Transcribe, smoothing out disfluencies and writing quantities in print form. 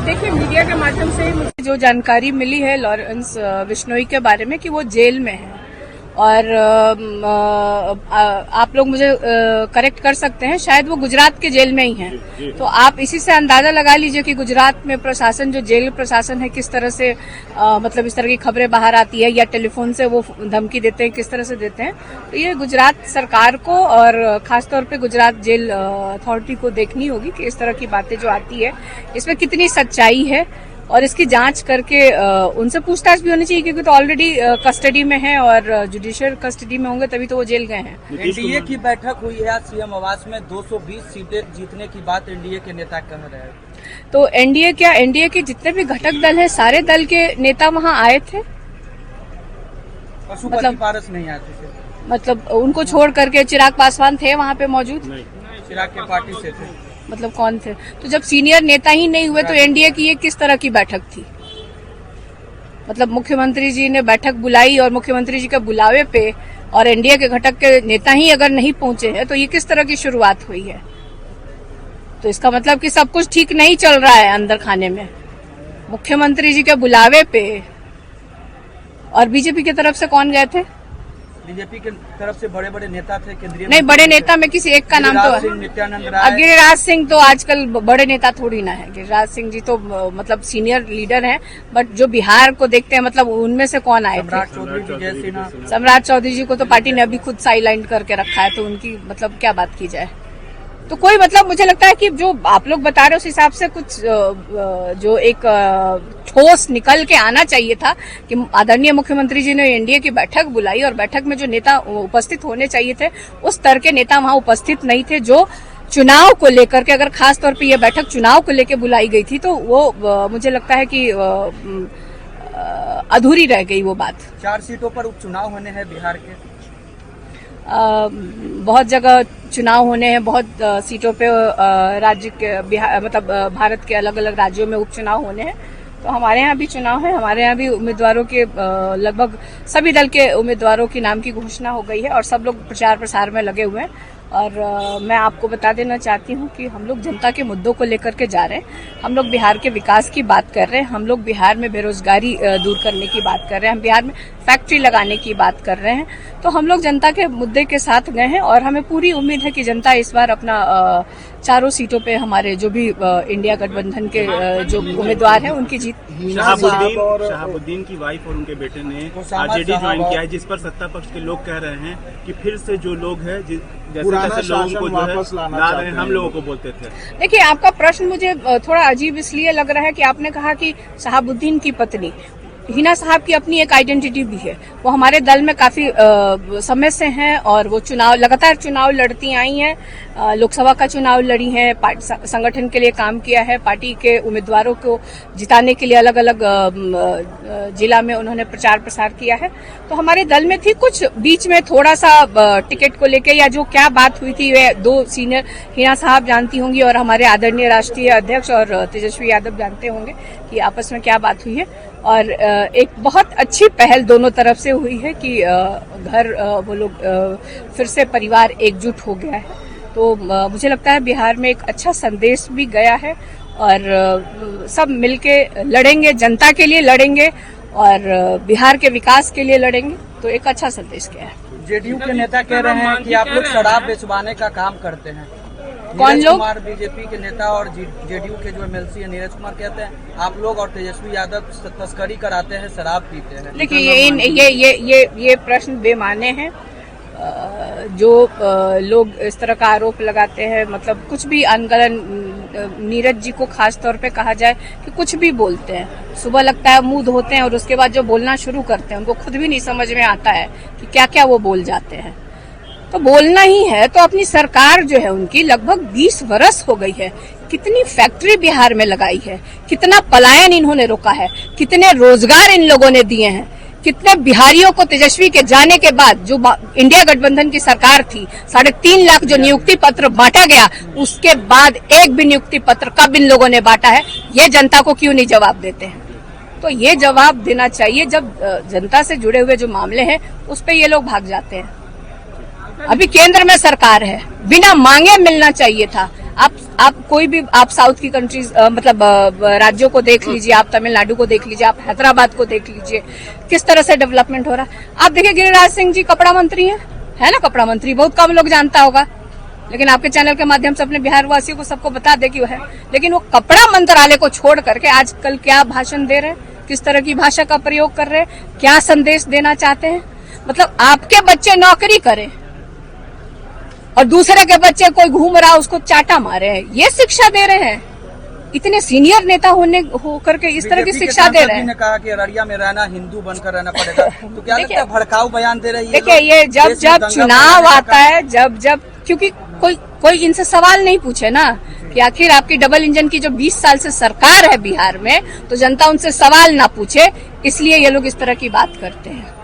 देखिए, मीडिया के माध्यम से मुझे जो जानकारी मिली है लॉरेंस बिश्नोई के बारे में कि वो जेल में है और आप लोग मुझे करेक्ट कर सकते हैं, शायद वो गुजरात के जेल में ही हैं। तो आप इसी से अंदाजा लगा लीजिए कि गुजरात में प्रशासन, जो जेल प्रशासन है, किस तरह से मतलब इस तरह की खबरें बाहर आती है या टेलीफोन से वो धमकी देते हैं, किस तरह से देते हैं। तो ये गुजरात सरकार को और खासतौर पे गुजरात जेल अथॉरिटी को देखनी होगी कि इस तरह की बातें जो आती है इसमें कितनी सच्चाई है और इसकी जांच करके उनसे पूछताछ भी होनी चाहिए, क्योंकि तो ऑलरेडी कस्टडी में है और जुडिशियल कस्टडी में होंगे तभी तो वो जेल गए हैं। एनडीए की बैठक हुई है आज सीएम आवास में, 220 सीटें जीतने की बात एनडीए के नेता कह रहे हैं। तो एनडीए के जितने भी घटक दल हैं, सारे दल के नेता वहां आए थे। पशुपति पारस नहीं आए थे, मतलब उनको छोड़ करके चिराग पासवान थे वहां पे मौजूद? चिराग के पार्टी से थे। मतलब कौन थे? तो जब सीनियर नेता ही नहीं हुए तो एनडीए की ये किस तरह की बैठक थी? मतलब मुख्यमंत्री जी ने बैठक बुलाई और मुख्यमंत्री जी के बुलावे पे और एनडीए के घटक के नेता ही अगर नहीं पहुंचे हैं तो ये किस तरह की शुरुआत हुई है? तो इसका मतलब कि सब कुछ ठीक नहीं चल रहा है अंदर खाने में। मुख्यमंत्री जी के बुलावे पे और बीजेपी की तरफ से कौन गए थे? बीजेपी की तरफ से बड़े बड़े नेता थे, केंद्रीय नहीं, बड़े नेता में किसी एक का नाम तो नित्यानंद गिरिराज सिंह तो आजकल बड़े नेता थोड़ी ना है। गिरिराज सिंह जी तो मतलब सीनियर लीडर हैं, बट जो बिहार को देखते हैं मतलब उनमें से कौन आए थे? सम्राट चौधरी जी को तो पार्टी ने अभी खुद साइडलाइन करके रखा है, तो उनकी मतलब क्या बात की जाए। तो कोई मतलब मुझे लगता है कि जो आप लोग बता रहे हो उस हिसाब से कुछ जो एक ठोस निकल के आना चाहिए था कि आदरणीय मुख्यमंत्री जी ने एनडीए की बैठक बुलाई और बैठक में जो नेता उपस्थित होने चाहिए थे उस स्तर के नेता वहां उपस्थित नहीं थे। जो चुनाव को लेकर के, अगर खास तौर पे ये बैठक चुनाव को लेकर बुलाई गई थी तो वो मुझे लगता है कि अधूरी रह गई वो बात। 4 सीटों पर उपचुनाव होने हैं बिहार के। बहुत जगह चुनाव होने हैं, बहुत सीटों पे राज्य के बिहार मतलब भारत के अलग अलग राज्यों में उपचुनाव होने हैं। तो हमारे यहाँ भी चुनाव है, हमारे यहाँ भी उम्मीदवारों के लगभग सभी दल के उम्मीदवारों की नाम की घोषणा हो गई है और सब लोग प्रचार प्रसार में लगे हुए हैं। और मैं आपको बता देना चाहती हूँ कि हम लोग जनता के मुद्दों को लेकर के जा रहे हैं। हम लोग बिहार के विकास की बात कर रहे हैं, हम लोग बिहार में बेरोजगारी दूर करने की बात कर रहे हैं, हम बिहार में फैक्ट्री लगाने की बात कर रहे हैं। तो हम लोग जनता के मुद्दे के साथ गए हैं और हमें पूरी उम्मीद है कि जनता इस बार अपना चारों सीटों पे हमारे जो भी इंडिया गठबंधन के जो उम्मीदवार हैं उनकी जीत। शहाबुद्दीन की वाइफ और उनके बेटे ने आरजेडी ज्वाइन किया है, जिस पर सत्ता पक्ष के लोग कह रहे हैं कि फिर से जो लोग हैं जैसे लोगों को वापस ला रहे हैं, हम लोगों को बोलते थे। देखिए, आपका प्रश्न मुझे थोड़ा अजीब इसलिए लग रहा है कि आपने कहा कि शहाबुद्दीन की पत्नी हिना साहब की अपनी एक आइडेंटिटी भी है। वो हमारे दल में काफी समय से हैं और वो लगातार चुनाव लड़ती आई हैं, लोकसभा का चुनाव लड़ी हैं, संगठन के लिए काम किया है, पार्टी के उम्मीदवारों को जिताने के लिए अलग अलग जिला में उन्होंने प्रचार प्रसार किया है। तो हमारे दल में थी, कुछ बीच में थोड़ा सा टिकट को लेके या जो क्या बात हुई थी वे 2 सीनियर हिना साहब जानती होंगी और हमारे आदरणीय राष्ट्रीय अध्यक्ष और तेजस्वी यादव जानते होंगे कि आपस में क्या बात हुई है। और एक बहुत अच्छी पहल दोनों तरफ से हुई है कि घर वो लोग फिर से परिवार एकजुट हो गया है। तो मुझे लगता है बिहार में एक अच्छा संदेश भी गया है और सब मिलके लड़ेंगे, जनता के लिए लड़ेंगे और बिहार के विकास के लिए लड़ेंगे। तो एक अच्छा संदेश गया है। जेडीयू के नेता कह रहे हैं कि आप लोग शराब बेचवाने का काम करते हैं। कौन लोग? कुमार बीजेपी के नेता और जेडीयू के जो एमएलसी है नीरज कुमार कहते हैं आप लोग और तेजस्वी यादव तस्करी कराते हैं, शराब पीते हैं। देखिए, ये प्रश्न बेमाने हैं। जो लोग इस तरह का आरोप लगाते हैं, मतलब कुछ भी अनगढ़ नीरज जी को खास तौर पे कहा जाए कि कुछ भी बोलते हैं। सुबह लगता है मुंह धोते हैं और उसके बाद जो बोलना शुरू करते हैं उनको खुद भी नहीं समझ में आता है कि क्या क्या वो बोल जाते हैं। तो बोलना ही है तो अपनी सरकार जो है उनकी लगभग 20 वर्ष हो गई है, कितनी फैक्ट्री बिहार में लगाई है, कितना पलायन इन्होंने रोका है, कितने रोजगार इन लोगों ने दिए हैं, कितने बिहारियों को तेजस्वी के जाने के बाद जो इंडिया गठबंधन की सरकार थी 3.5 लाख जो नियुक्ति पत्र बांटा गया, उसके बाद एक भी नियुक्ति पत्र कब इन लोगों ने बांटा है, ये जनता को क्यों नहीं जवाब देते हैं? तो ये जवाब देना चाहिए। जब जनता से जुड़े हुए जो मामले हैं उस पर ये लोग भाग जाते हैं। अभी केंद्र में सरकार है, बिना मांगे मिलना चाहिए था। आप कोई भी आप साउथ की कंट्रीज मतलब राज्यों को देख लीजिए, आप तमिलनाडु को देख लीजिए, आप हैदराबाद को देख लीजिए, किस तरह से डेवलपमेंट हो रहा है। आप देखिए गिरिराज सिंह जी कपड़ा मंत्री है ना, कपड़ा मंत्री बहुत कम लोग जानता होगा, लेकिन आपके चैनल के माध्यम से अपने बिहार वासियों को सबको बता दे कि वो है। लेकिन वो कपड़ा मंत्रालय को छोड़ करके आजकल क्या भाषण दे रहे हैं, किस तरह की भाषा का प्रयोग कर रहे हैं, क्या संदेश देना चाहते हैं। मतलब आपके बच्चे नौकरी करें और दूसरे के बच्चे कोई घूम रहा उसको चाटा मारे हैं, ये शिक्षा दे रहे हैं। इतने सीनियर नेता होकर के इस तरह की शिक्षा दे रहे हैं। ने कहा कि अररिया में रहना हिंदू बनकर रहना पड़ेगा, तो क्या लगता है भड़काऊ बयान दे रही है? देखिए ये जब चुनाव आता है, जब क्योंकि कोई इनसे सवाल नहीं पूछे ना कि आखिर आपकी डबल इंजन की जो 20 साल से सरकार है बिहार में, तो जनता उनसे सवाल ना पूछे, इसलिए ये लोग इस तरह की बात करते हैं।